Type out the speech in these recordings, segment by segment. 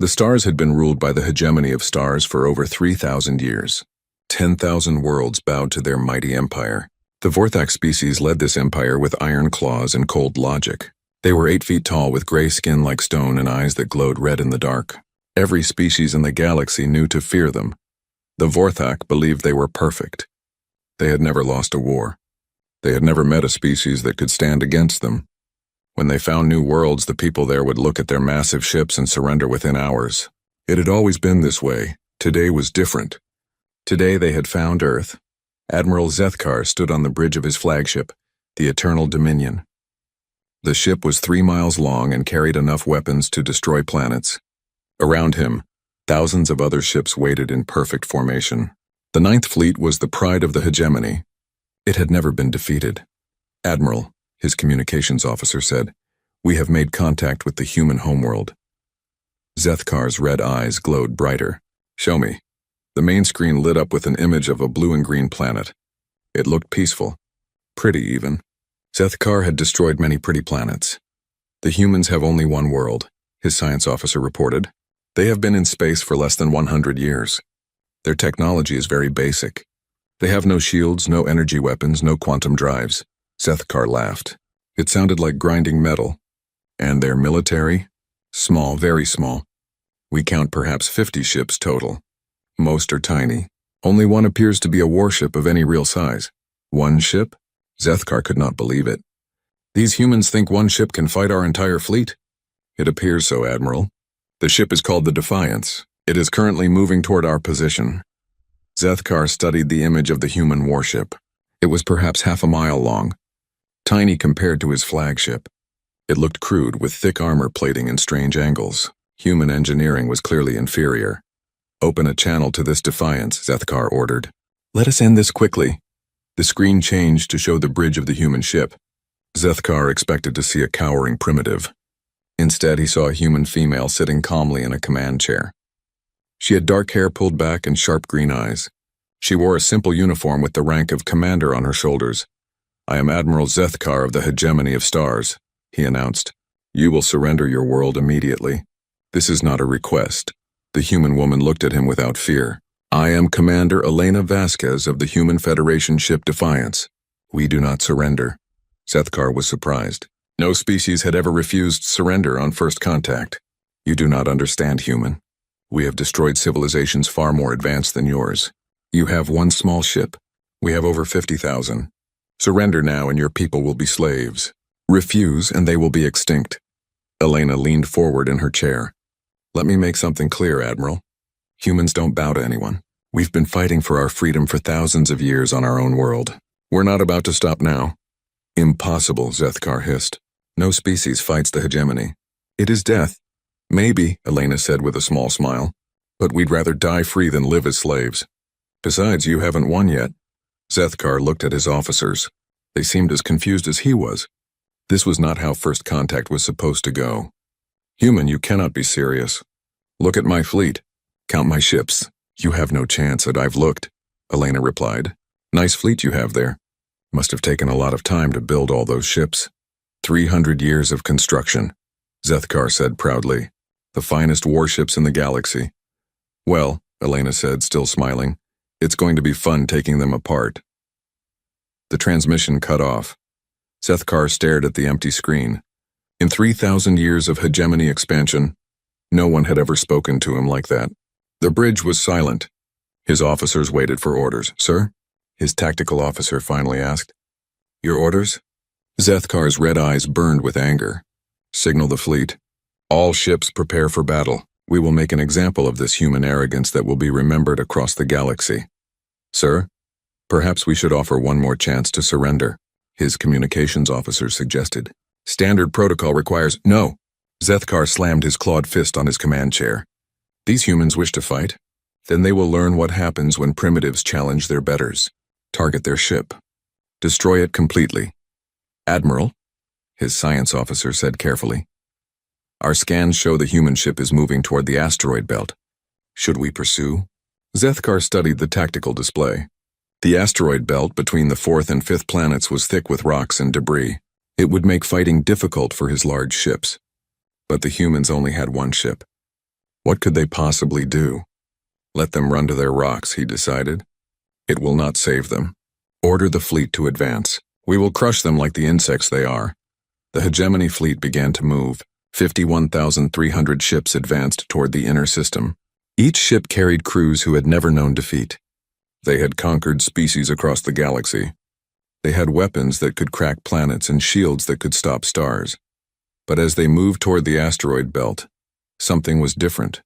The stars had been ruled by the hegemony of stars for over 3,000 years. 10,000 worlds bowed to their mighty empire. The Vorthak species led this empire with iron claws and cold logic. They were 8 feet tall with gray skin like stone and eyes that glowed red in the dark. Every species in the galaxy knew to fear them. The Vorthak believed they were perfect. They had never lost a war. They had never met a species that could stand against them. When they found new worlds, the people there would look at their massive ships and surrender within hours. It had always been this way. Today was different. Today they had found Earth. Admiral Zethkar stood on the bridge of his flagship, the Eternal Dominion. The ship was 3 miles long and carried enough weapons to destroy planets. Around him, thousands of other ships waited in perfect formation. The Ninth Fleet was the pride of the hegemony. It had never been defeated. "Admiral," his communications officer said, "we have made contact with the human homeworld." Zethkar's red eyes glowed brighter. "Show me." The main screen lit up with an image of a blue and green planet. It looked peaceful. Pretty, even. Zethkar had destroyed many pretty planets. "The humans have only one world," his science officer reported. "They have been in space for less than 100 years. Their technology is very basic. They have no shields, no energy weapons, no quantum drives." Zethkar laughed. It sounded like grinding metal. "And their military? Small, very small. We count perhaps 50 ships total. Most are tiny. Only one appears to be a warship of any real size." "One ship?" Zethkar could not believe it. "These humans think one ship can fight our entire fleet?" "It appears so, Admiral. The ship is called the Defiance. It is currently moving toward our position." Zethkar studied the image of the human warship. It was perhaps half a mile long, tiny compared to his flagship. It looked crude, with thick armor plating and strange angles. Human engineering was clearly inferior. "Open a channel to this Defiance," Zethkar ordered. "Let us end this quickly." The screen changed to show the bridge of the human ship. Zethkar expected to see a cowering primitive. Instead, he saw a human female sitting calmly in a command chair. She had dark hair pulled back and sharp green eyes. She wore a simple uniform with the rank of commander on her shoulders. "I am Admiral Zethkar of the Hegemony of Stars," he announced. "You will surrender your world immediately. This is not a request." The human woman looked at him without fear. "I am Commander Elena Vasquez of the Human Federation ship Defiance. We do not surrender." Zethkar was surprised. No species had ever refused surrender on first contact. "You do not understand, human. We have destroyed civilizations far more advanced than yours. You have one small ship. We have over 50,000. Surrender now and your people will be slaves. Refuse and they will be extinct." Elena leaned forward in her chair. "Let me make something clear, Admiral. Humans don't bow to anyone. We've been fighting for our freedom for thousands of years on our own world. We're not about to stop now." "Impossible," Zethkar hissed. "No species fights the hegemony. It is death." "Maybe," Elena said with a small smile, "but we'd rather die free than live as slaves. Besides, you haven't won yet." Zethkar looked at his officers. They seemed as confused as he was. This was not how first contact was supposed to go. "Human, you cannot be serious. Look at my fleet. Count my ships. You have no chance, and I've looked," Elena replied. "Nice fleet you have there. Must have taken a lot of time to build all those ships." 300 years of construction," Zethkar said proudly. "The finest warships in the galaxy." "Well," Elena said, still smiling, "it's going to be fun taking them apart." The transmission cut off. Zethkar stared at the empty screen. In 3,000 years of hegemony expansion, no one had ever spoken to him like that. The bridge was silent. His officers waited for orders. "Sir?" his tactical officer finally asked. "Your orders?" Zethkar's red eyes burned with anger. "Signal the fleet. All ships prepare for battle. We will make an example of this human arrogance that will be remembered across the galaxy." "Sir, perhaps we should offer one more chance to surrender," his communications officer suggested. "Standard protocol requires—" "No!" Zethkar slammed his clawed fist on his command chair. "These humans wish to fight? Then they will learn what happens when primitives challenge their betters. Target their ship. Destroy it completely." "Admiral," his science officer said carefully, "our scans show the human ship is moving toward the asteroid belt. Should we pursue?" Zethkar studied the tactical display. The asteroid belt between the 4th and 5th planets was thick with rocks and debris. It would make fighting difficult for his large ships. But the humans only had one ship. What could they possibly do? Let them run to their rocks, he decided. It will not save them. Order the fleet to advance. We will crush them like the insects they are. The hegemony fleet began to move. 51,300 ships advanced toward the inner system. Each ship carried crews who had never known defeat. They had conquered species across the galaxy. They had weapons that could crack planets and shields that could stop stars. But as they moved toward the asteroid belt, something was different.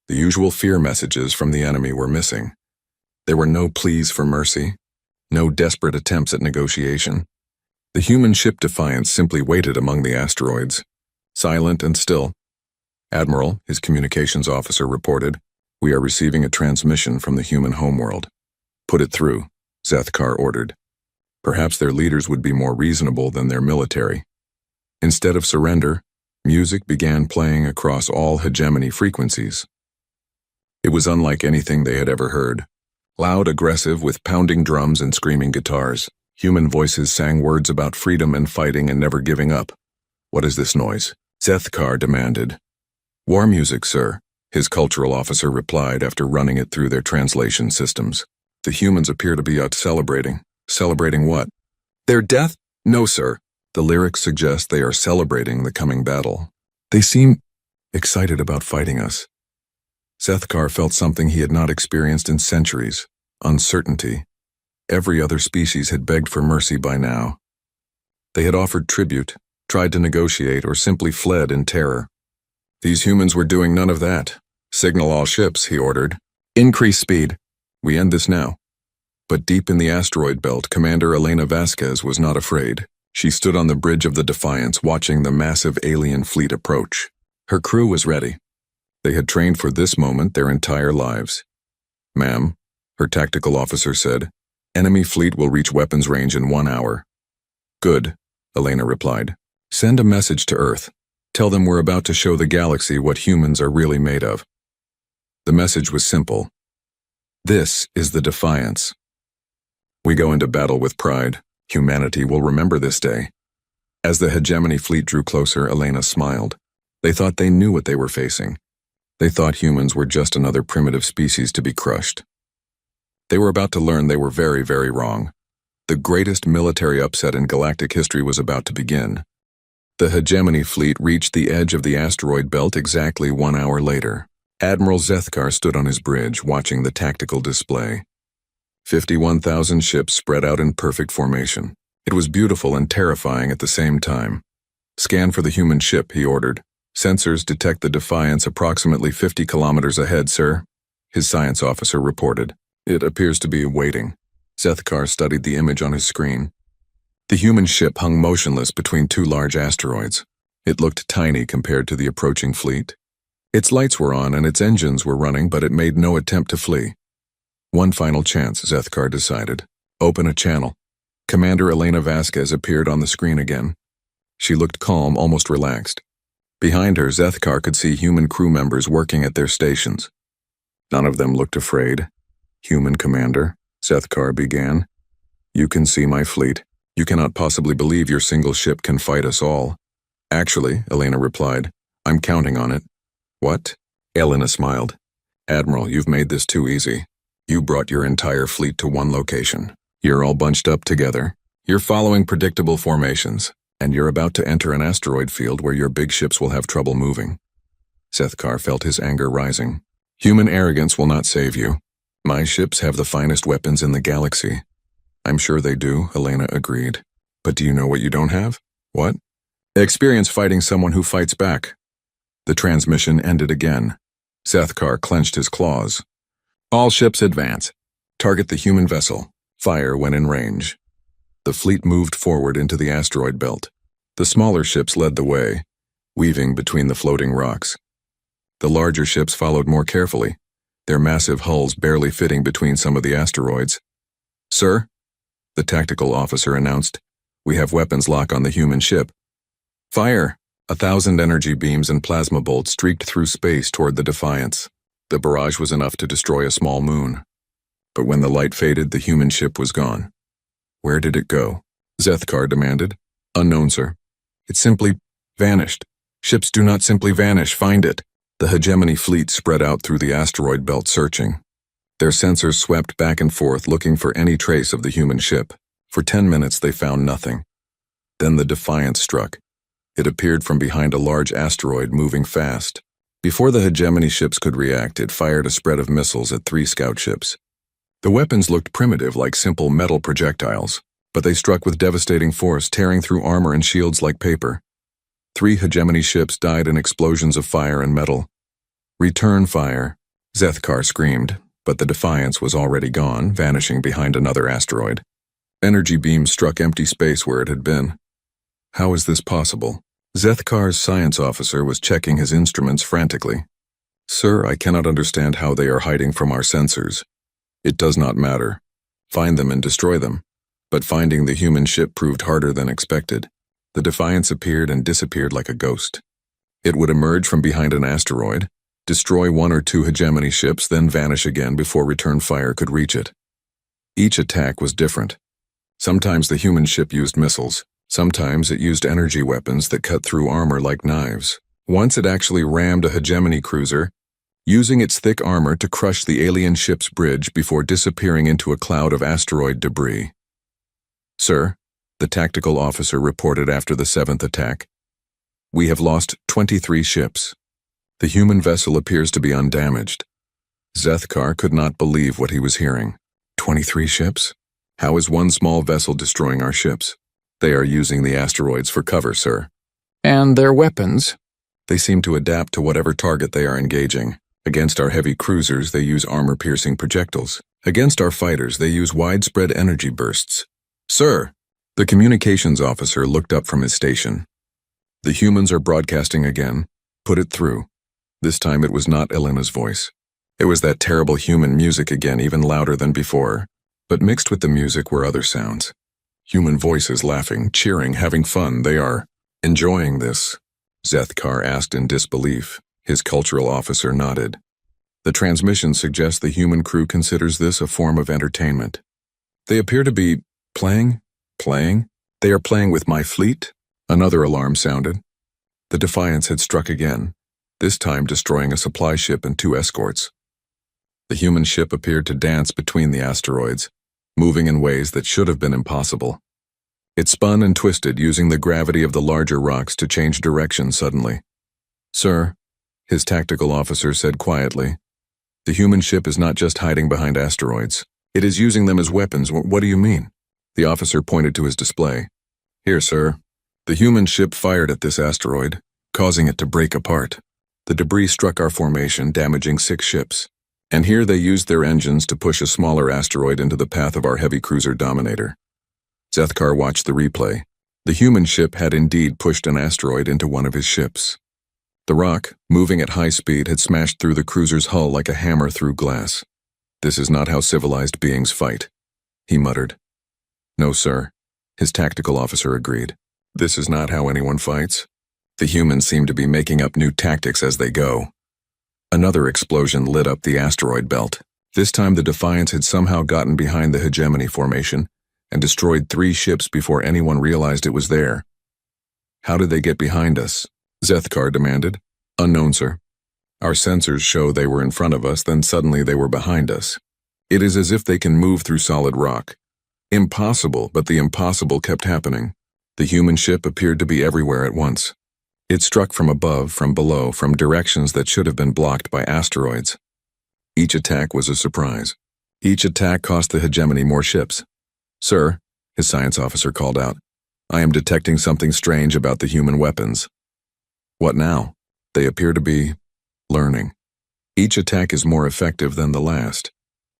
The usual fear messages from the enemy were missing. There were no pleas for mercy, no desperate attempts at negotiation. The human ship Defiance simply waited among the asteroids, silent and still. Admiral, his communications officer, reported, "We are receiving a transmission from the human homeworld." "Put it through," Zethkar ordered. Perhaps their leaders would be more reasonable than their military. Instead of surrender, music began playing across all hegemony frequencies. It was unlike anything they had ever heard. Loud, aggressive, with pounding drums and screaming guitars. Human voices sang words about freedom and fighting and never giving up. "What is this noise?" Zethkar demanded. "War music, sir," his cultural officer replied after running it through their translation systems. "The humans appear to be out celebrating." "Celebrating what?" "Their death?" "No, sir. The lyrics suggest they are celebrating the coming battle. They seem excited about fighting us." Zethkar felt something he had not experienced in centuries: uncertainty. Every other species had begged for mercy by now. They had offered tribute, tried to negotiate, or simply fled in terror. These humans were doing none of that. "Signal all ships," he ordered. "Increase speed. We end this now." But deep in the asteroid belt, Commander Elena Vasquez was not afraid. She stood on the bridge of the Defiance, watching the massive alien fleet approach. Her crew was ready. They had trained for this moment their entire lives. "Ma'am," her tactical officer said, "enemy fleet will reach weapons range in 1 hour." "Good," Elena replied. "Send a message to Earth. Tell them we're about to show the galaxy what humans are really made of." The message was simple. This is the Defiance. We go into battle with pride. Humanity will remember this day. As the hegemony fleet drew closer, Elena smiled. They thought they knew what they were facing. They thought humans were just another primitive species to be crushed. They were about to learn they were very, very wrong. The greatest military upset in galactic history was about to begin. The hegemony fleet reached the edge of the asteroid belt exactly 1 hour later. Admiral Zethkar stood on his bridge, watching the tactical display. 51,000 ships spread out in perfect formation. It was beautiful and terrifying at the same time. "Scan for the human ship," he ordered. "Sensors detect the Defiance approximately 50 kilometers ahead, sir," his science officer reported. "It appears to be waiting." Zethkar studied the image on his screen. The human ship hung motionless between two large asteroids. It looked tiny compared to the approaching fleet. Its lights were on and its engines were running, but it made no attempt to flee. One final chance, Zethkar decided. Open a channel. Commander Elena Vasquez appeared on the screen again. She looked calm, almost relaxed. Behind her, Zethkar could see human crew members working at their stations. None of them looked afraid. "Human commander," Zethkar began. "You can see my fleet. You cannot possibly believe your single ship can fight us all." "Actually," Elena replied, "I'm counting on it." "What?" Elena smiled. "Admiral, you've made this too easy. You brought your entire fleet to one location. You're all bunched up together. You're following predictable formations, and you're about to enter an asteroid field where your big ships will have trouble moving." Zethkar felt his anger rising. "Human arrogance will not save you. My ships have the finest weapons in the galaxy." "I'm sure they do," Elena agreed. "But do you know what you don't have?" "What?" "Experience fighting someone who fights back." The transmission ended again. Zethkar clenched his claws. "All ships advance. Target the human vessel. Fire when in range." The fleet moved forward into the asteroid belt. The smaller ships led the way, weaving between the floating rocks. The larger ships followed more carefully, their massive hulls barely fitting between some of the asteroids. "Sir," the tactical officer announced, "we have weapons lock on the human ship." "Fire!" 1,000 energy beams and plasma bolts streaked through space toward the Defiance. The barrage was enough to destroy a small moon. But when the light faded, the human ship was gone. "Where did it go?" Zethkar demanded. "Unknown, sir. It simply vanished. Ships do not simply vanish. Find it." The hegemony fleet spread out through the asteroid belt searching. Their sensors swept back and forth looking for any trace of the human ship. For 10 minutes they found nothing. Then the Defiance struck. It appeared from behind a large asteroid moving fast. Before the hegemony ships could react, it fired a spread of missiles at 3 scout ships. The weapons looked primitive, like simple metal projectiles, but they struck with devastating force, tearing through armor and shields like paper. 3 hegemony ships died in explosions of fire and metal. "Return fire," Zethkar screamed, but the Defiance was already gone, vanishing behind another asteroid. Energy beams struck empty space where it had been. How is this possible? Zethkar's science officer was checking his instruments frantically. "Sir, I cannot understand how they are hiding from our sensors. It does not matter. Find them and destroy them." But finding the human ship proved harder than expected. The Defiance appeared and disappeared like a ghost. It would emerge from behind an asteroid, destroy 1 or 2 hegemony ships, then vanish again before return fire could reach it. Each attack was different. Sometimes the human ship used missiles. Sometimes it used energy weapons that cut through armor like knives. Once it actually rammed a hegemony cruiser, using its thick armor to crush the alien ship's bridge before disappearing into a cloud of asteroid debris. "Sir," the tactical officer reported after the 7th attack, "we have lost 23 ships. The human vessel appears to be undamaged." Zethkar could not believe what he was hearing. 23 ships? How is one small vessel destroying our ships? "They are using the asteroids for cover, sir." "And their weapons?" "They seem to adapt to whatever target they are engaging. Against our heavy cruisers, they use armor-piercing projectiles. Against our fighters, they use widespread energy bursts." "Sir!" The communications officer looked up from his station. "The humans are broadcasting again. Put it through." This time it was not Elena's voice. It was that terrible human music again, even louder than before. But mixed with the music were other sounds. Human voices laughing, cheering, having fun. "They are enjoying this?" Zethkar asked in disbelief. His cultural officer nodded. "The transmission suggests the human crew considers this a form of entertainment. They appear to be playing? They are playing with my fleet?" Another alarm sounded. The Defiance had struck again, this time destroying a supply ship and 2 escorts. The human ship appeared to dance between the asteroids, moving in ways that should have been impossible. It spun and twisted, using the gravity of the larger rocks to change direction suddenly. "Sir," his tactical officer said quietly, "the human ship is not just hiding behind asteroids. It is using them as weapons." "What do you mean?" The officer pointed to his display. "Here, sir. The human ship fired at this asteroid, causing it to break apart. The debris struck our formation, damaging 6 ships. And here they used their engines to push a smaller asteroid into the path of our heavy cruiser Dominator." Zethkar watched the replay. The human ship had indeed pushed an asteroid into one of his ships. The rock, moving at high speed, had smashed through the cruiser's hull like a hammer through glass. "This is not how civilized beings fight," he muttered. "No, sir," his tactical officer agreed. "This is not how anyone fights. The humans seem to be making up new tactics as they go." Another explosion lit up the asteroid belt. This time the Defiance had somehow gotten behind the hegemony formation and destroyed 3 ships before anyone realized it was there. "How did they get behind us?" Zethkar demanded. "Unknown, sir. Our sensors show they were in front of us, then suddenly they were behind us. It is as if they can move through solid rock. Impossible, but the impossible kept happening. The human ship appeared to be everywhere at once. It struck from above, from below, from directions that should have been blocked by asteroids. Each attack was a surprise. Each attack cost the hegemony more ships. "Sir," his science officer called out, "I am detecting something strange about the human weapons." "What now?" "They appear to be learning. Each attack is more effective than the last.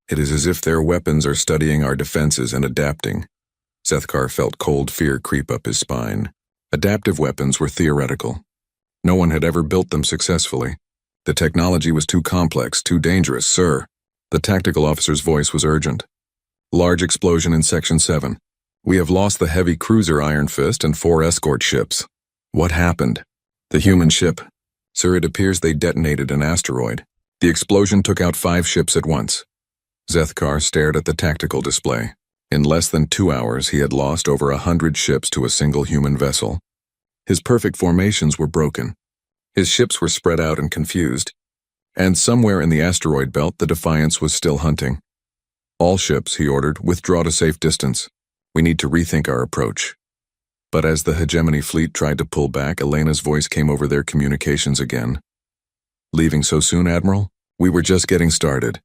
It is as if their weapons are studying our defenses and adapting." Zethkar felt cold fear creep up his spine. Adaptive weapons were theoretical. No one had ever built them successfully. The technology was too complex, too dangerous. "Sir," the tactical officer's voice was urgent. "Large explosion in Section 7. We have lost the heavy cruiser Iron Fist and 4 escort ships." "What happened?" "The human ship. Sir, it appears they detonated an asteroid. The explosion took out 5 ships at once." Zethkar stared at the tactical display. In less than 2 hours, he had lost over 100 ships to a single human vessel. His perfect formations were broken. His ships were spread out and confused. And somewhere in the asteroid belt, the Defiance was still hunting. All ships, he ordered, withdraw to safe distance. We need to rethink our approach. But as the hegemony fleet tried to pull back, Elena's voice came over their communications again. Leaving so soon, Admiral? We were just getting started.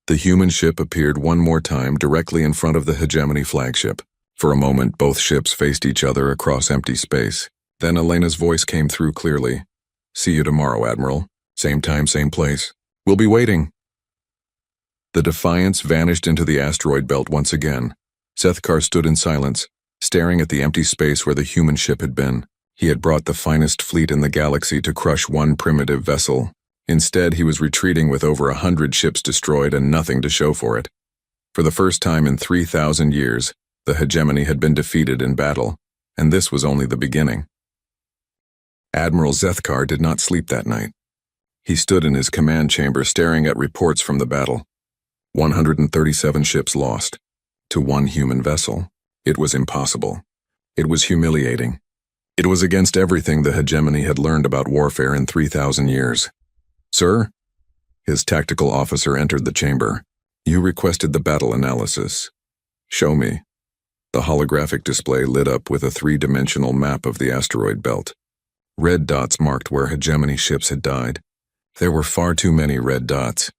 The human ship appeared one more time directly in front of the hegemony flagship. For a moment, both ships faced each other across empty space. Then Elena's voice came through clearly. See you tomorrow, Admiral. Same time, same place. We'll be waiting. The Defiance vanished into the asteroid belt once again. Sethkar stood in silence, staring at the empty space where the human ship had been. He had brought the finest fleet in the galaxy to crush one primitive vessel. Instead, he was retreating with over 100 ships destroyed and nothing to show for it. For the first time in 3,000 years, the hegemony had been defeated in battle, and this was only the beginning. Admiral Sethkar did not sleep that night. He stood in his command chamber staring at reports from the battle. 137 ships lost. To one human vessel. It was impossible. It was humiliating. It was against everything the hegemony had learned about warfare in 3,000 years. Sir? His tactical officer entered the chamber. You requested the battle analysis. Show me. The holographic display lit up with a three-dimensional map of the asteroid belt. Red dots marked where hegemony ships had died. There were far too many red dots.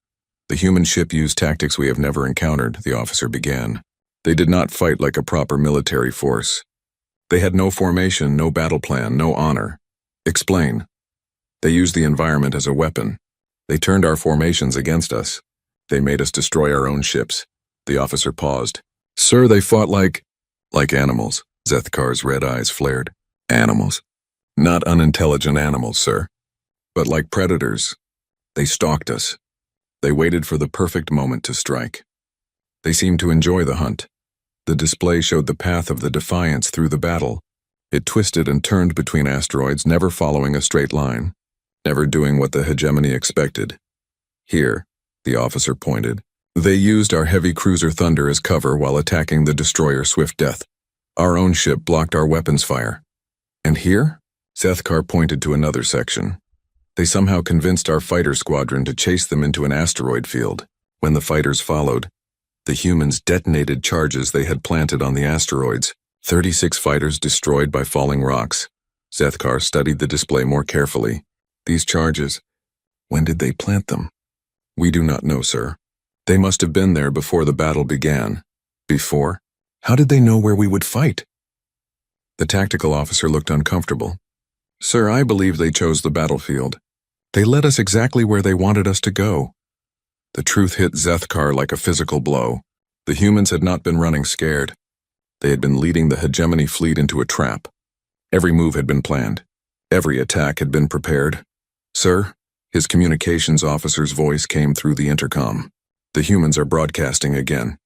The human ship used tactics we have never encountered, the officer began. They did not fight like a proper military force. They had no formation, no battle plan, no honor. Explain. They used the environment as a weapon. They turned our formations against us. They made us destroy our own ships. The officer paused. Sir, they fought like animals. Sethkar's red eyes flared. Animals. Not unintelligent animals, sir. But like predators. They stalked us. They waited for the perfect moment to strike. They seemed to enjoy the hunt. The display showed the path of the Defiance through the battle. It twisted and turned between asteroids, never following a straight line, never doing what the hegemony expected. Here, the officer pointed, they used our heavy cruiser Thunder as cover while attacking the destroyer Swift Death. Our own ship blocked our weapons fire. And here? Sethkar pointed to another section. They somehow convinced our fighter squadron to chase them into an asteroid field. When the fighters followed, the humans detonated charges they had planted on the asteroids. 36 fighters destroyed by falling rocks. Sethkar studied the display more carefully. These charges, when did they plant them? We do not know, sir. They must have been there before the battle began. Before? How did they know where we would fight? The tactical officer looked uncomfortable. Sir, I believe they chose the battlefield. They led us exactly where they wanted us to go. The truth hit Sethkar like a physical blow. The humans had not been running scared. They had been leading the hegemony fleet into a trap. Every move had been planned. Every attack had been prepared. Sir, his communications officer's voice came through the intercom. The humans are broadcasting again.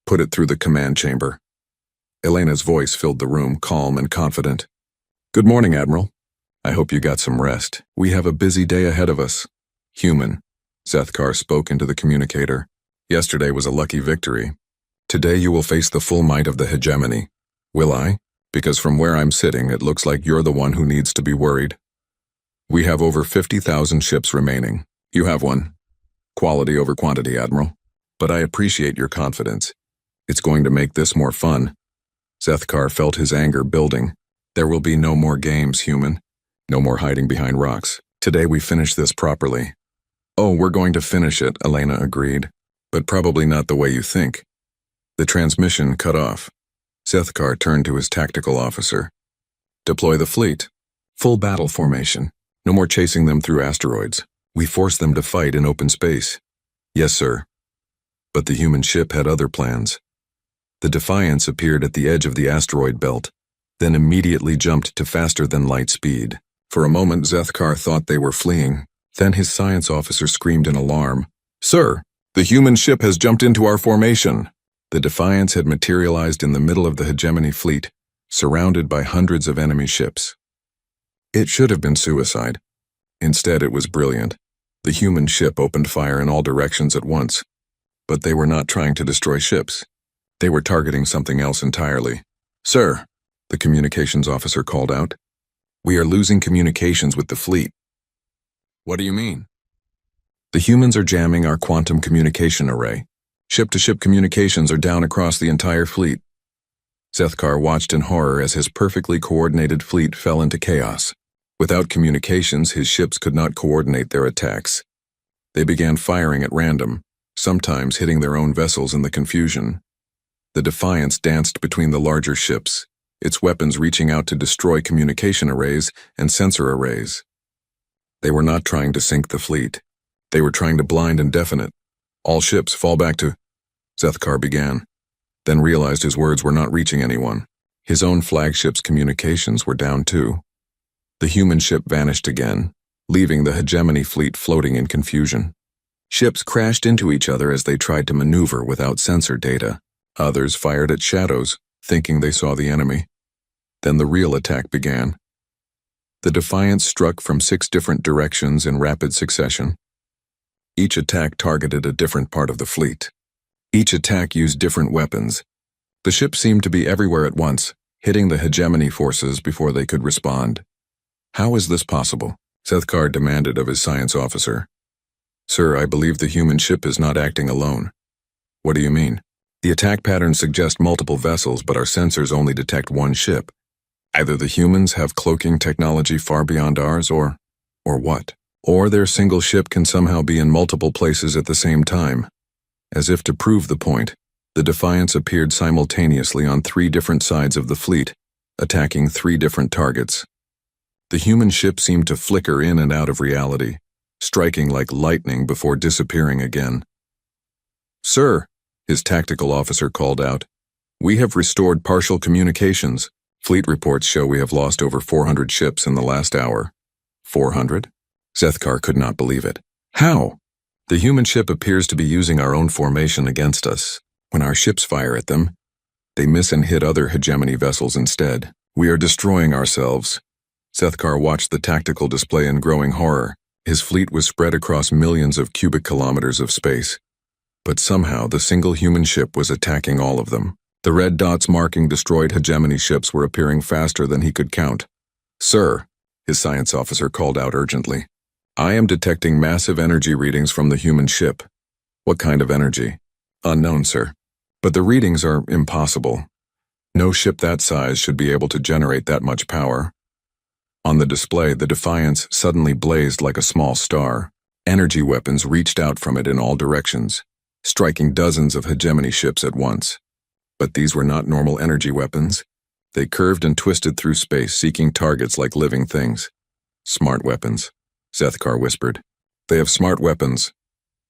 Put it through the command chamber. Elena's voice filled the room, calm and confident. Good morning, Admiral. I hope you got some rest. We have a busy day ahead of us. Human. Sethkar spoke into the communicator. Yesterday was a lucky victory. Today you will face the full might of the hegemony. Will I? Because from where I'm sitting, it looks like you're the one who needs to be worried. We have over 50,000 ships remaining. You have one. Quality over quantity, Admiral. But I appreciate your confidence. It's going to make this more fun. Sethkar felt his anger building. There will be no more games, human. No more hiding behind rocks. Today we finish this properly. Oh, we're going to finish it, Elena agreed. But probably not the way you think. The transmission cut off. Sethkar turned to his tactical officer. Deploy the fleet. Full battle formation. No more chasing them through asteroids. We force them to fight in open space. Yes, sir. But the human ship had other plans. The Defiance appeared at the edge of the asteroid belt, then immediately jumped to faster-than-light speed. For a moment, Sethkar thought they were fleeing. Then his science officer screamed in alarm. Sir, the human ship has jumped into our formation. The Defiance had materialized in the middle of the hegemony fleet, surrounded by hundreds of enemy ships. It should have been suicide. Instead, it was brilliant. The human ship opened fire in all directions at once. But they were not trying to destroy ships. They were targeting something else entirely. Sir, the communications officer called out. We are losing communications with the fleet. What do you mean? The humans are jamming our quantum communication array. Ship-to-ship communications are down across the entire fleet. Zethkar watched in horror as his perfectly coordinated fleet fell into chaos. Without communications, his ships could not coordinate their attacks. They began firing at random, sometimes hitting their own vessels in the confusion. The Defiance danced between the larger ships, its weapons reaching out to destroy communication arrays and sensor arrays. They were not trying to sink the fleet. They were trying to blind and deafen it. All ships fall back to... Zethkar began, then realized his words were not reaching anyone. His own flagship's communications were down too. The human ship vanished again, leaving the hegemony fleet floating in confusion. Ships crashed into each other as they tried to maneuver without sensor data. Others fired at shadows, thinking they saw the enemy. Then the real attack began. The Defiance struck from 6 different directions in rapid succession. Each attack targeted a different part of the fleet. Each attack used different weapons. The ship seemed to be everywhere at once, hitting the hegemony forces before they could respond. How is this possible? Zethkar demanded of his science officer. Sir, I believe the human ship is not acting alone. What do you mean? The attack patterns suggest multiple vessels, but our sensors only detect one ship. Either the humans have cloaking technology far beyond ours, or what? Or their single ship can somehow be in multiple places at the same time. As if to prove the point, the Defiance appeared simultaneously on 3 different sides of the fleet, attacking 3 different targets. The human ship seemed to flicker in and out of reality, striking like lightning before disappearing again. Sir, his tactical officer called out, we have restored partial communications. Fleet reports show we have lost over 400 ships in the last hour. 400? Zethkar could not believe it. How? The human ship appears to be using our own formation against us. When our ships fire at them, they miss and hit other hegemony vessels instead. We are destroying ourselves. Zethkar watched the tactical display in growing horror. His fleet was spread across millions of cubic kilometers of space. But somehow the single human ship was attacking all of them. The red dots marking destroyed hegemony ships were appearing faster than he could count. Sir, his science officer called out urgently. I am detecting massive energy readings from the human ship. What kind of energy? Unknown, sir. But the readings are impossible. No ship that size should be able to generate that much power. On the display, the Defiance suddenly blazed like a small star. Energy weapons reached out from it in all directions, striking dozens of hegemony ships at once. But these were not normal energy weapons. They curved and twisted through space, seeking targets like living things. Smart weapons, Zethkar whispered. They have smart weapons.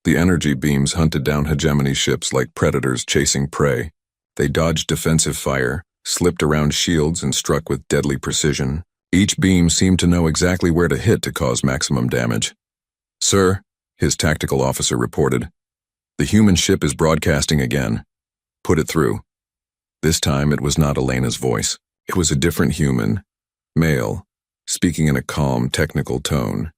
The energy beams hunted down hegemony ships like predators chasing prey. They dodged defensive fire, slipped around shields, and struck with deadly precision. Each beam seemed to know exactly where to hit to cause maximum damage. Sir, his tactical officer reported, the human ship is broadcasting again. Put it through. This time it was not Elena's voice. It was a different human, male, speaking in a calm, technical tone.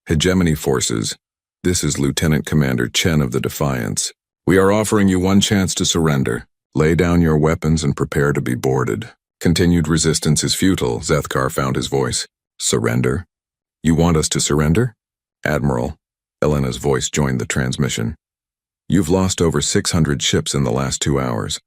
Hegemony forces, this is Lieutenant Commander Chen of the Defiance. We are offering you one chance to surrender. Lay down your weapons and prepare to be boarded. Continued resistance is futile, Zethkar found his voice. Surrender? You want us to surrender? Admiral, Elena's voice joined the transmission. You've lost over 600 ships in the last 2 hours.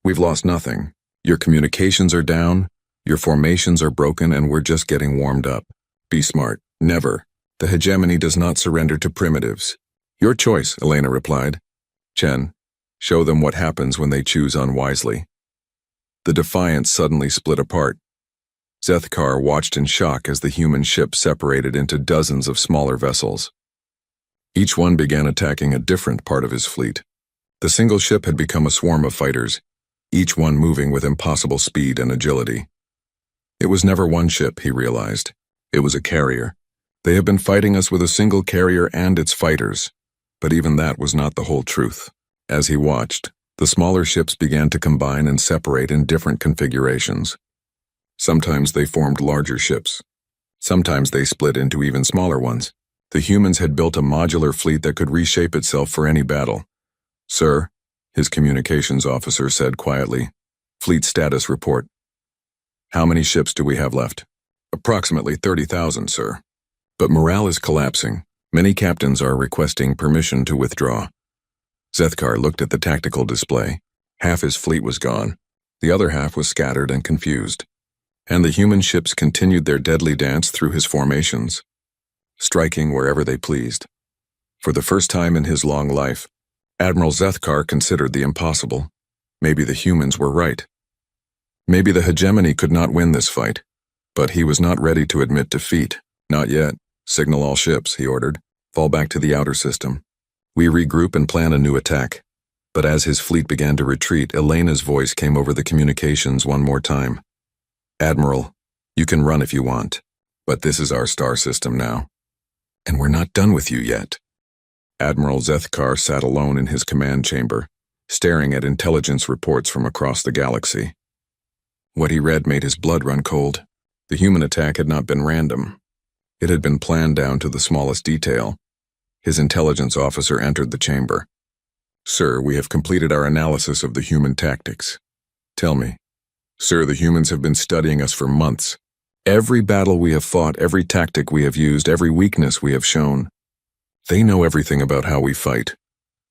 We've lost nothing. Your communications are down, your formations are broken, and we're just getting warmed up. Be smart. Never. The hegemony does not surrender to primitives. Your choice, Elena replied. Chen, show them what happens when they choose unwisely. The Defiance suddenly split apart. Zethkar watched in shock as the human ship separated into dozens of smaller vessels. Each one began attacking a different part of his fleet. The single ship had become a swarm of fighters, each one moving with impossible speed and agility. It was never one ship, he realized. It was a carrier. They have been fighting us with a single carrier and its fighters. But even that was not the whole truth. As he watched, the smaller ships began to combine and separate in different configurations. Sometimes they formed larger ships. Sometimes they split into even smaller ones. The humans had built a modular fleet that could reshape itself for any battle. Sir, his communications officer said quietly, fleet status report. How many ships do we have left? Approximately 30,000, sir. But morale is collapsing. Many captains are requesting permission to withdraw. Zethkar looked at the tactical display. Half his fleet was gone. The other half was scattered and confused. And the human ships continued their deadly dance through his formations, striking wherever they pleased. For the first time in his long life, Admiral Zethkar considered the impossible. Maybe the humans were right. Maybe the hegemony could not win this fight. But he was not ready to admit defeat. Not yet. Signal all ships, he ordered. Fall back to the outer system. We regroup and plan a new attack. But as his fleet began to retreat, Elena's voice came over the communications one more time. Admiral, you can run if you want, but this is our star system now. And we're not done with you yet. Admiral Zethkar sat alone in his command chamber, staring at intelligence reports from across the galaxy. What he read made his blood run cold. The human attack had not been random. It had been planned down to the smallest detail. His intelligence officer entered the chamber. Sir, we have completed our analysis of the human tactics. Tell me. Sir, the humans have been studying us for months. Every battle we have fought, every tactic we have used, every weakness we have shown. They know everything about how we fight.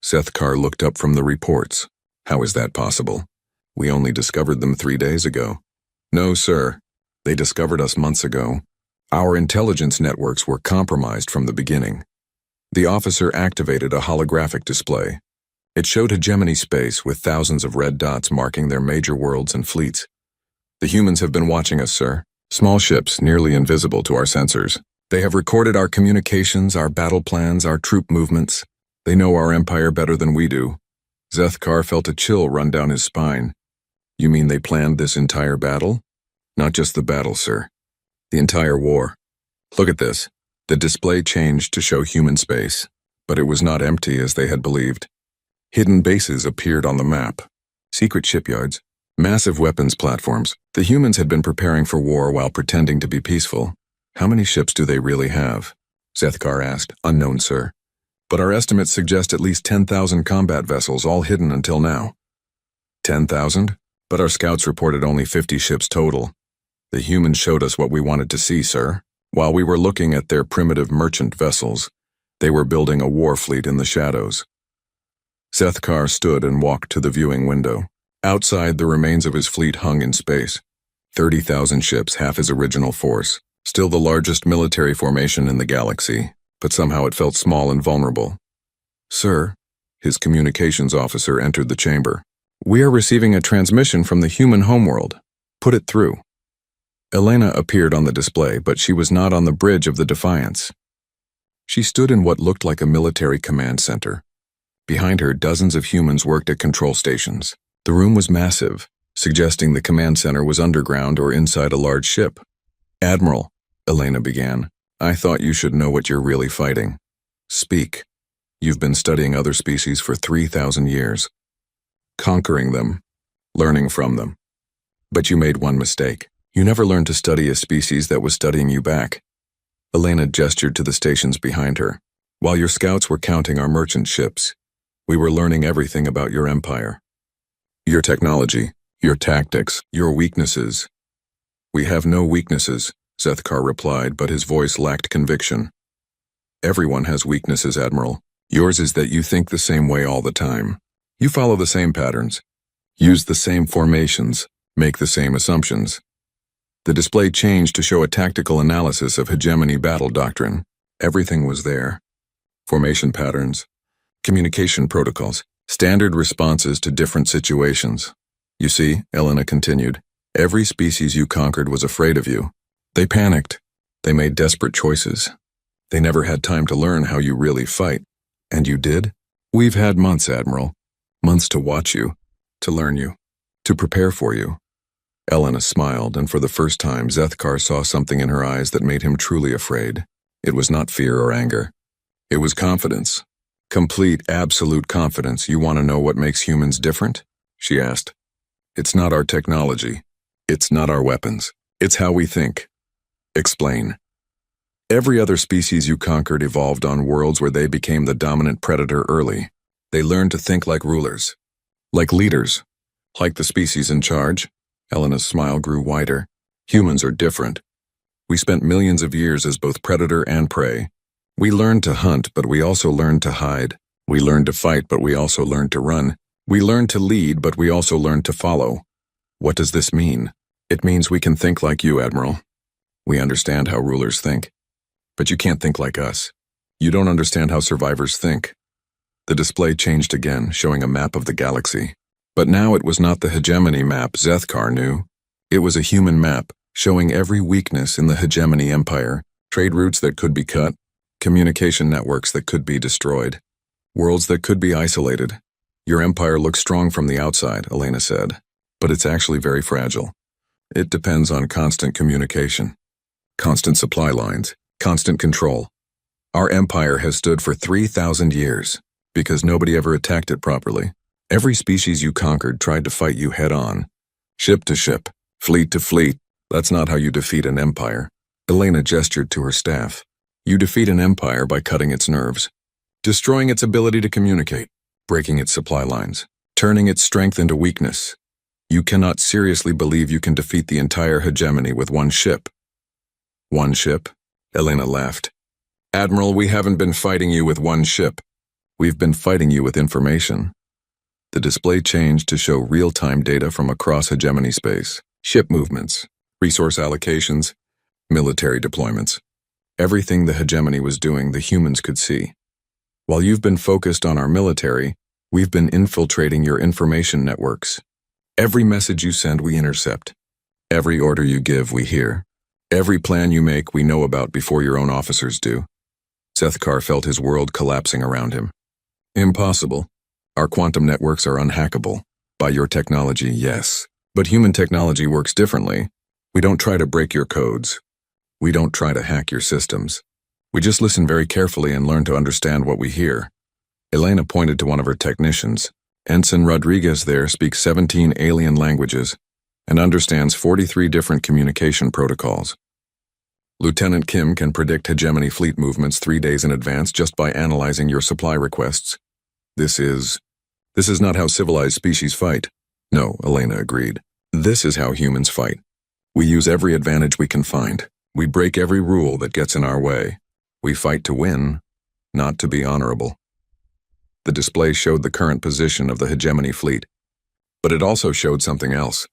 Zethkar looked up from the reports. How is that possible? We only discovered them 3 days ago. No, sir. They discovered us months ago. Our intelligence networks were compromised from the beginning. The officer activated a holographic display. It showed hegemony space with thousands of red dots marking their major worlds and fleets. The humans have been watching us, sir. Small ships, nearly invisible to our sensors. They have recorded our communications, our battle plans, our troop movements. They know our empire better than we do. Zethkar felt a chill run down his spine. You mean they planned this entire battle? Not just the battle, sir. The entire war. Look at this. The display changed to show human space, but it was not empty as they had believed. Hidden bases appeared on the map. Secret shipyards. Massive weapons platforms. The humans had been preparing for war while pretending to be peaceful. How many ships do they really have? Zethkar asked. Unknown, sir. But our estimates suggest at least 10,000 combat vessels, all hidden until now. 10,000? But our scouts reported only 50 ships total. The humans showed us what we wanted to see, sir. While we were looking at their primitive merchant vessels, they were building a war fleet in the shadows. Zethkar stood and walked to the viewing window. Outside, the remains of his fleet hung in space. 30,000 ships, half his original force. Still the largest military formation in the galaxy, but somehow it felt small and vulnerable. Sir, his communications officer entered the chamber. We are receiving a transmission from the human homeworld. Put it through. Elena appeared on the display, but she was not on the bridge of the Defiance. She stood in what looked like a military command center. Behind her, dozens of humans worked at control stations. The room was massive, suggesting the command center was underground or inside a large ship. Admiral, Elena began, I thought you should know what you're really fighting. Speak. You've been studying other species for 3,000 years. Conquering them, learning from them. But you made one mistake. You never learned to study a species that was studying you back. Elena gestured to the stations behind her. While your scouts were counting our merchant ships, we were learning everything about your empire. Your technology, your tactics, your weaknesses. We have no weaknesses, Zethkar replied, but his voice lacked conviction. Everyone has weaknesses, Admiral. Yours is that you think the same way all the time. You follow the same patterns, use the same formations, make the same assumptions. The display changed to show a tactical analysis of hegemony battle doctrine. Everything was there. Formation patterns, communication protocols, standard responses to different situations. You see, Elena continued, every species you conquered was afraid of you. They panicked. They made desperate choices. They never had time to learn how you really fight. And you did? We've had months, Admiral. Months to watch you, to learn you, to prepare for you. Elena smiled, and for the first time, Zethkar saw something in her eyes that made him truly afraid. It was not fear or anger. It was confidence. Complete, absolute confidence. You want to know what makes humans different? She asked. It's not our technology. It's not our weapons. It's how we think. Explain. Every other species you conquered evolved on worlds where they became the dominant predator early. They learned to think like rulers, like leaders, like the species in charge. Elena's smile grew wider. Humans are different. We spent millions of years as both predator and prey. We learned to hunt, but we also learned to hide. We learned to fight, but we also learned to run. We learned to lead, but we also learned to follow. What does this mean? It means we can think like you, Admiral. We understand how rulers think. But you can't think like us. You don't understand how survivors think. The display changed again, showing a map of the galaxy. But now it was not the hegemony map Zethkar knew. It was a human map, showing every weakness in the hegemony empire, trade routes that could be cut, communication networks that could be destroyed, worlds that could be isolated. Your empire looks strong from the outside, Elena said, but it's actually very fragile. It depends on constant communication, constant supply lines, constant control. Our empire has stood for 3,000 years because nobody ever attacked it properly. Every species you conquered tried to fight you head-on. Ship to ship, fleet to fleet. That's not how you defeat an empire. Elena gestured to her staff. You defeat an empire by cutting its nerves, destroying its ability to communicate, breaking its supply lines, turning its strength into weakness. You cannot seriously believe you can defeat the entire hegemony with one ship. One ship? Elena laughed. Admiral, we haven't been fighting you with one ship. We've been fighting you with information. The display changed to show real-time data from across hegemony space. Ship movements, resource allocations, military deployments. Everything the hegemony was doing, the humans could see. While you've been focused on our military, we've been infiltrating your information networks. Every message you send, we intercept. Every order you give, we hear. Every plan you make, we know about before your own officers do. Zethkar felt his world collapsing around him. Impossible. Our quantum networks are unhackable. By your technology, yes. But human technology works differently. We don't try to break your codes. We don't try to hack your systems. We just listen very carefully and learn to understand what we hear. Elena pointed to one of her technicians. Ensign Rodriguez there speaks 17 alien languages and understands 43 different communication protocols. Lieutenant Kim can predict hegemony fleet movements 3 days in advance just by analyzing your supply requests. This is not how civilized species fight. No, Elena agreed. This is how humans fight. We use every advantage we can find. We break every rule that gets in our way. We fight to win, not to be honorable. The display showed the current position of the hegemony fleet, but it also showed something else.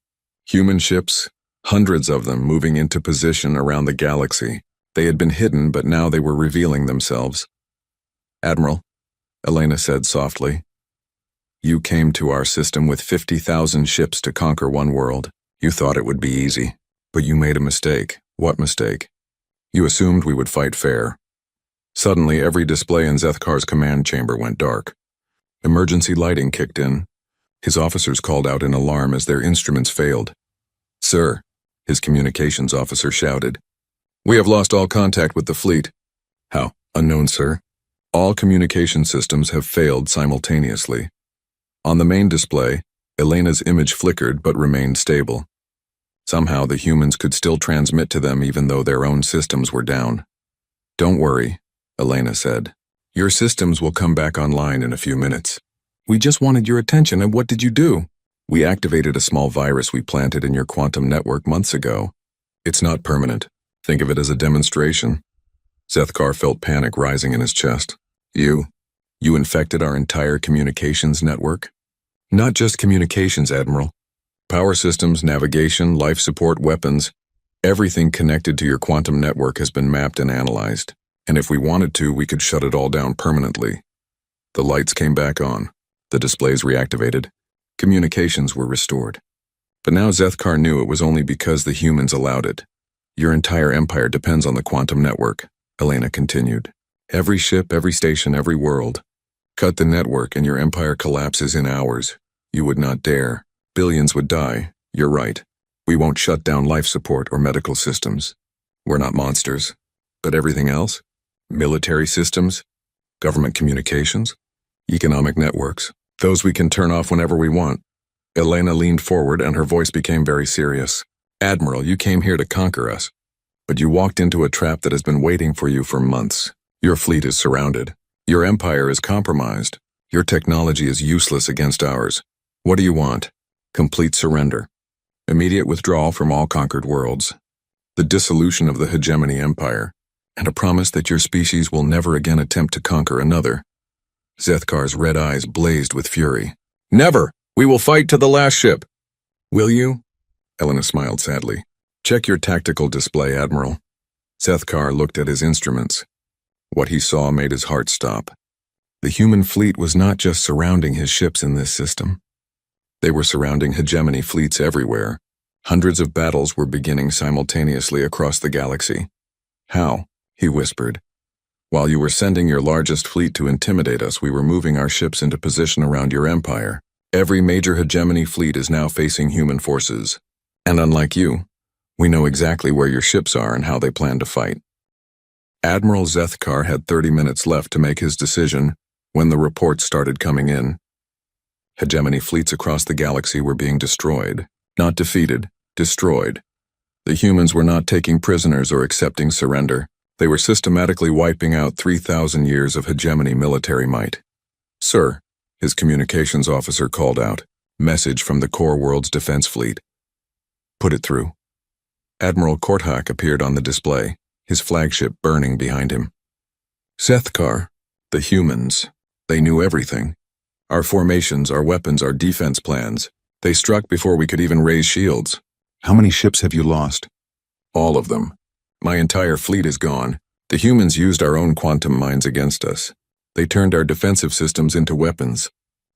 Human ships, hundreds of them moving into position around the galaxy. They had been hidden, but now they were revealing themselves. Admiral, Elena said softly, you came to our system with 50,000 ships to conquer one world. You thought it would be easy, but you made a mistake. What mistake? You assumed we would fight fair. Suddenly, every display in Zethkar's command chamber went dark. Emergency lighting kicked in. His officers called out in alarm as their instruments failed. Sir, his communications officer shouted. We have lost all contact with the fleet. How? Unknown, sir. All communication systems have failed simultaneously. On the main display, Elena's image flickered but remained stable. Somehow the humans could still transmit to them even though their own systems were down. Don't worry, Elena said. Your systems will come back online in a few minutes. We just wanted your attention, and what did you do? We activated a small virus we planted in your quantum network months ago. It's not permanent. Think of it as a demonstration. Zethkar felt panic rising in his chest. You infected our entire communications network? Not just communications, Admiral. Power systems, navigation, life support, weapons. Everything connected to your quantum network has been mapped and analyzed. And if we wanted to, we could shut it all down permanently. The lights came back on. The displays reactivated. Communications were restored. But now Zethkar knew it was only because the humans allowed it. Your entire empire depends on the quantum network, Elena continued. Every ship, every station, every world. Cut the network and your empire collapses in hours. You would not dare. Billions would die. You're right. We won't shut down life support or medical systems. We're not monsters. But everything else? Military systems? Government communications? Economic networks? Those we can turn off whenever we want. Elena leaned forward and her voice became very serious. Admiral, you came here to conquer us. But you walked into a trap that has been waiting for you for months. Your fleet is surrounded. Your empire is compromised. Your technology is useless against ours. What do you want? Complete surrender. Immediate withdrawal from all conquered worlds. the dissolution of the hegemony empire, and a promise that your species will never again attempt to conquer another. Zethkar's red eyes blazed with fury. Never! We will fight to the last ship! Will you? Elena smiled sadly. Check your tactical display, Admiral. Zethkar looked at his instruments. What he saw made his heart stop. The human fleet was not just surrounding his ships in this system. They were surrounding hegemony fleets everywhere. Hundreds of battles were beginning simultaneously across the galaxy. How? He whispered. While you were sending your largest fleet to intimidate us, we were moving our ships into position around your empire. Every major hegemony fleet is now facing human forces. And unlike you, we know exactly where your ships are and how they plan to fight. Admiral Zethkar had 30 minutes left to make his decision when the reports started coming in. Hegemony fleets across the galaxy were being destroyed, not defeated, destroyed. The humans were not taking prisoners or accepting surrender. They were systematically wiping out 3,000 years of hegemony military might. Sir, his communications officer called out, message from the core world's defense fleet. Put it through. Admiral Korthak appeared on the display, his flagship burning behind him. Zethkar, the humans, they knew everything. Our formations, our weapons, our defense plans. They struck before we could even raise shields. How many ships have you lost? All of them. My entire fleet is gone. The humans used our own quantum mines against us. They turned our defensive systems into weapons.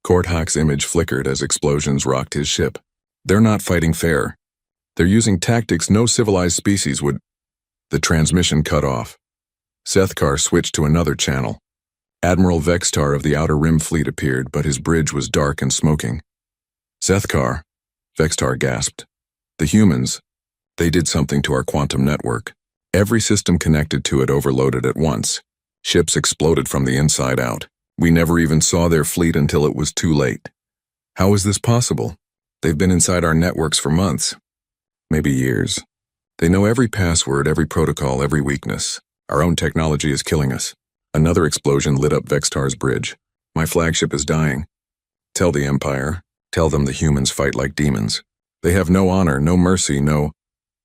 Korthak's image flickered as explosions rocked his ship. They're not fighting fair. They're using tactics no civilized species would. The transmission cut off. Zethkar switched to another channel. Admiral Vextar of the Outer Rim Fleet appeared, but his bridge was dark and smoking. Zethkar, Vextar gasped. The humans, they did something to our quantum network. Every system connected to it overloaded at once. Ships exploded from the inside out. We never even saw their fleet until it was too late. How is this possible? They've been inside our networks for months. Maybe years. They know every password, every protocol, every weakness. Our own technology is killing us. Another explosion lit up Vextar's bridge. My flagship is dying. Tell the Empire. Tell them the humans fight like demons. They have no honor, no mercy, no...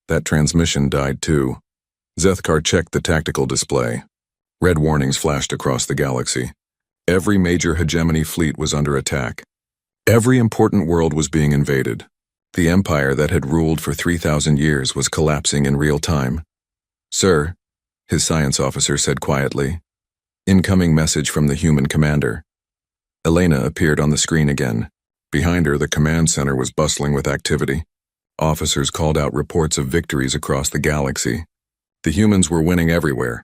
That transmission died too. Zethkar checked the tactical display. Red warnings flashed across the galaxy. Every major hegemony fleet was under attack. Every important world was being invaded. The empire that had ruled for 3,000 years was collapsing in real time. Sir, his science officer said quietly. Incoming message from the human commander. Elena appeared on the screen again. Behind her, the command center was bustling with activity. Officers called out reports of victories across the galaxy. The humans were winning everywhere.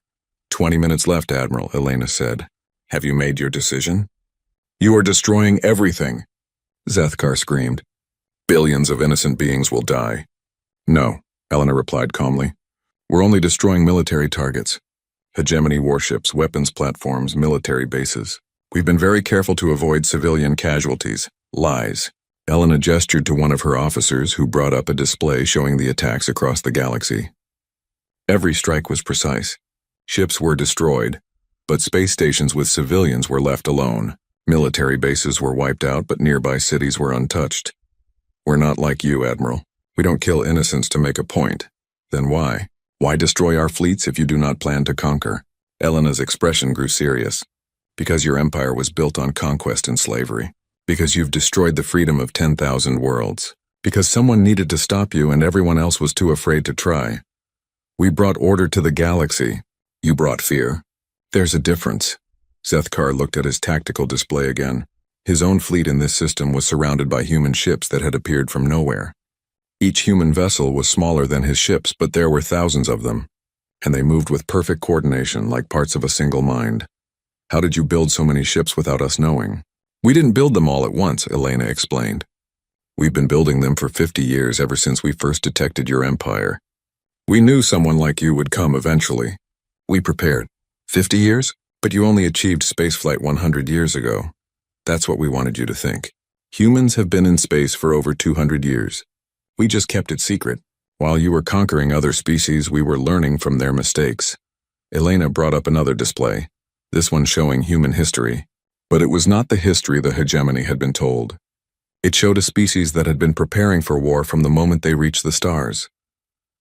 20 minutes left, Admiral, Elena said. Have you made your decision? You are destroying everything, Zethkar screamed. Billions of innocent beings will die. No, Elena replied calmly. We're only destroying military targets. Hegemony warships, weapons platforms, military bases. We've been very careful to avoid civilian casualties. Lies. Elena gestured to one of her officers who brought up a display showing the attacks across the galaxy. Every strike was precise. Ships were destroyed, but space stations with civilians were left alone. Military bases were wiped out, but nearby cities were untouched. We're not like you, Admiral. We don't kill innocents to make a point. Then why? Why destroy our fleets if you do not plan to conquer? Elena's expression grew serious. Because your empire was built on conquest and slavery. Because you've destroyed the freedom of 10,000 worlds. Because someone needed to stop you and everyone else was too afraid to try. We brought order to the galaxy. You brought fear. There's a difference. Zethkar looked at his tactical display again. His own fleet in this system was surrounded by human ships that had appeared from nowhere. Each human vessel was smaller than his ships, but there were thousands of them. And they moved with perfect coordination like parts of a single mind. How did you build so many ships without us knowing? We didn't build them all at once, Elena explained. We've been building them for 50 years ever since we first detected your empire. We knew someone like you would come eventually. We prepared. 50 years? But you only achieved spaceflight 100 years ago. That's what we wanted you to think. Humans have been in space for over 200 years. We just kept it secret. While you were conquering other species, we were learning from their mistakes. Elena brought up another display, this one showing human history. But it was not the history the hegemony had been told. It showed a species that had been preparing for war from the moment they reached the stars.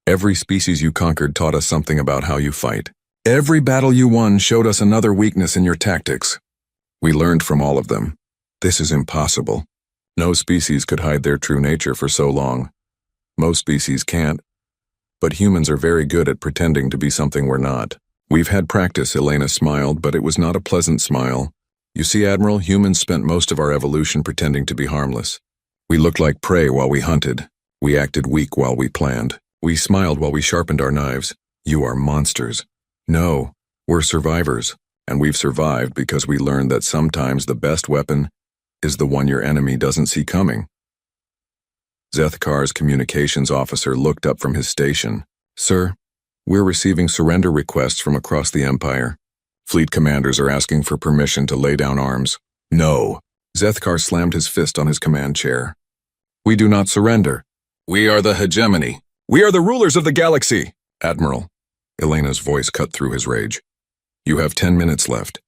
Every species you conquered taught us something about how you fight. Every battle you won showed us another weakness in your tactics. We learned from all of them. This is impossible. No species could hide their true nature for so long. Most species can't. But humans are very good at pretending to be something we're not. We've had practice, Elena smiled, but it was not a pleasant smile. You see, Admiral, humans spent most of our evolution pretending to be harmless. We looked like prey while we hunted. We acted weak while we planned. We smiled while we sharpened our knives. You are monsters. No, we're survivors, and we've survived because we learned that sometimes the best weapon is the one your enemy doesn't see coming. Zethkar's communications officer looked up from his station. Sir, we're receiving surrender requests from across the Empire. Fleet commanders are asking for permission to lay down arms. No. Zethkar slammed his fist on his command chair. We do not surrender. We are the hegemony. We are the rulers of the galaxy. Admiral. Elena's voice cut through his rage. You have 10 minutes left.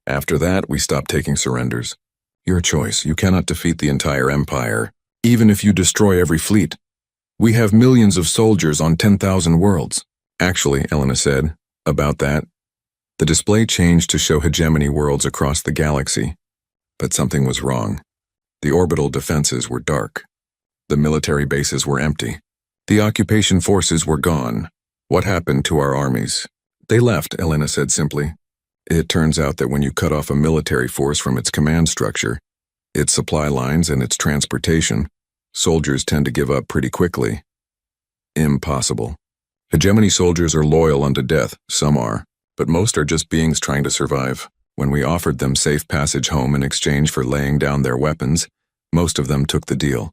After that, we stop taking surrenders. Your choice. You cannot defeat the entire Empire, even if you destroy every fleet. We have millions of soldiers on 10,000 worlds. Actually, Elena said, about that. The display changed to show hegemony worlds across the galaxy. But something was wrong. The orbital defenses were dark. The military bases were empty. The occupation forces were gone. What happened to our armies? They left, Elena said simply. It turns out that when you cut off a military force from its command structure, its supply lines and its transportation, soldiers tend to give up pretty quickly. Impossible. Hegemony soldiers are loyal unto death, some are, but most are just beings trying to survive. When we offered them safe passage home in exchange for laying down their weapons, most of them took the deal.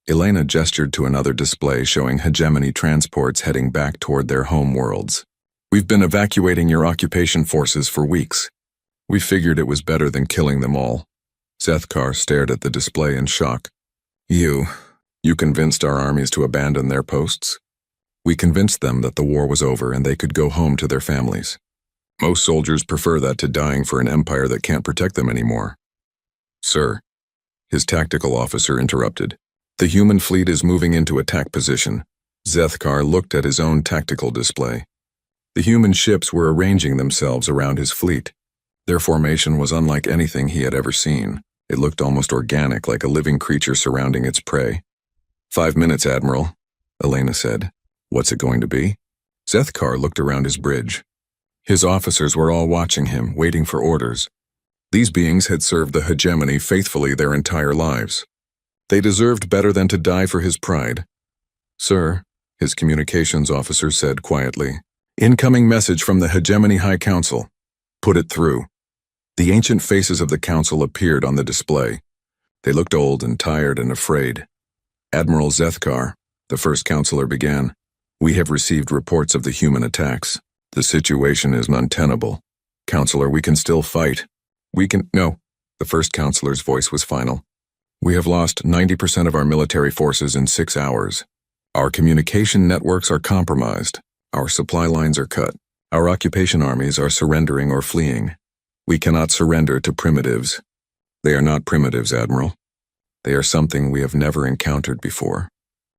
Elena gestured to another display showing hegemony transports heading back toward their home worlds. We've been evacuating your occupation forces for weeks. We figured it was better than killing them all. Zethkar stared at the display in shock. You convinced our armies to abandon their posts? We convinced them that the war was over and they could go home to their families. Most soldiers prefer that to dying for an empire that can't protect them anymore. Sir, his tactical officer interrupted. The human fleet is moving into attack position. Zethkar looked at his own tactical display. The human ships were arranging themselves around his fleet. Their formation was unlike anything he had ever seen. It looked almost organic, like a living creature surrounding its prey. 5 minutes, Admiral, Elena said. What's it going to be? Zethkar looked around his bridge. His officers were all watching him, waiting for orders. These beings had served the hegemony faithfully their entire lives. They deserved better than to die for his pride. Sir, his communications officer said quietly, incoming message from the Hegemony High Council. Put it through. The ancient faces of the council appeared on the display. They looked old and tired and afraid. Admiral Zethkar, the first counselor, began. We have received reports of the human attacks. The situation is untenable. Counselor, we can still fight. No. The first counselor's voice was final. We have lost 90% of our military forces in 6 hours. Our communication networks are compromised. Our supply lines are cut. Our occupation armies are surrendering or fleeing. We cannot surrender to primitives. They are not primitives, Admiral. They are something we have never encountered before.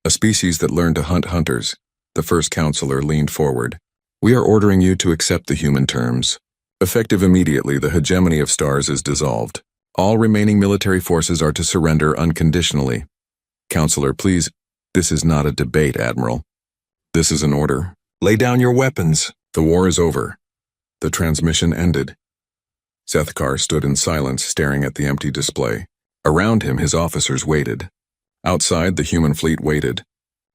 A species that learned to hunt hunters. The first counselor leaned forward. We are ordering you to accept the human terms. Effective immediately, the hegemony of stars is dissolved. All remaining military forces are to surrender unconditionally. Counselor, please, this is not a debate, Admiral. This is an order. Lay down your weapons. The war is over. The transmission ended. Zethkar stood in silence, staring at the empty display. Around him, his officers waited. Outside, the human fleet waited.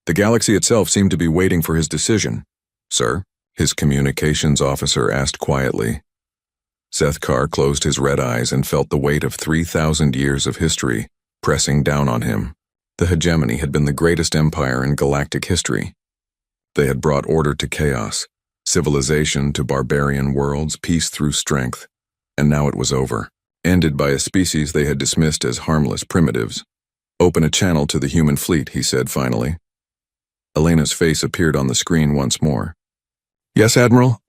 The galaxy itself seemed to be waiting for his decision. Sir, his communications officer asked quietly. Zethkar closed his red eyes and felt the weight of 3,000 years of history pressing down on him. The hegemony had been the greatest empire in galactic history. They had brought order to chaos, civilization to barbarian worlds, peace through strength. And now it was over, ended by a species they had dismissed as harmless primitives. Open a channel to the human fleet, he said finally. Elena's face appeared on the screen once more. Yes, Admiral,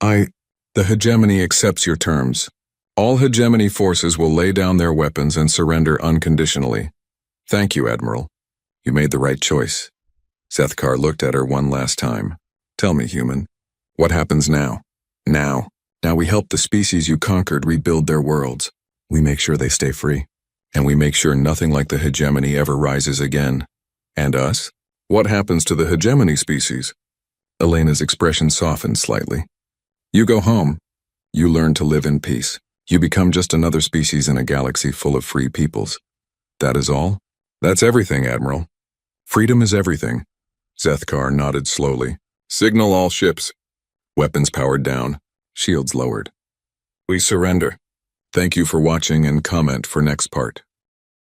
The hegemony accepts your terms. All hegemony forces will lay down their weapons and surrender unconditionally. Thank you, Admiral. You made the right choice. Sethkar looked at her one last time. Tell me, human, what happens now? Now we help the species you conquered rebuild their worlds. We make sure they stay free. And we make sure nothing like the hegemony ever rises again. And us? What happens to the hegemony species? Elena's expression softened slightly. You go home. You learn to live in peace. You become just another species in a galaxy full of free peoples. That is all? That's everything, Admiral. Freedom is everything. Sethkar nodded slowly. Signal all ships. Weapons powered down. Shields lowered. We surrender. Thank you for watching and comment for next part.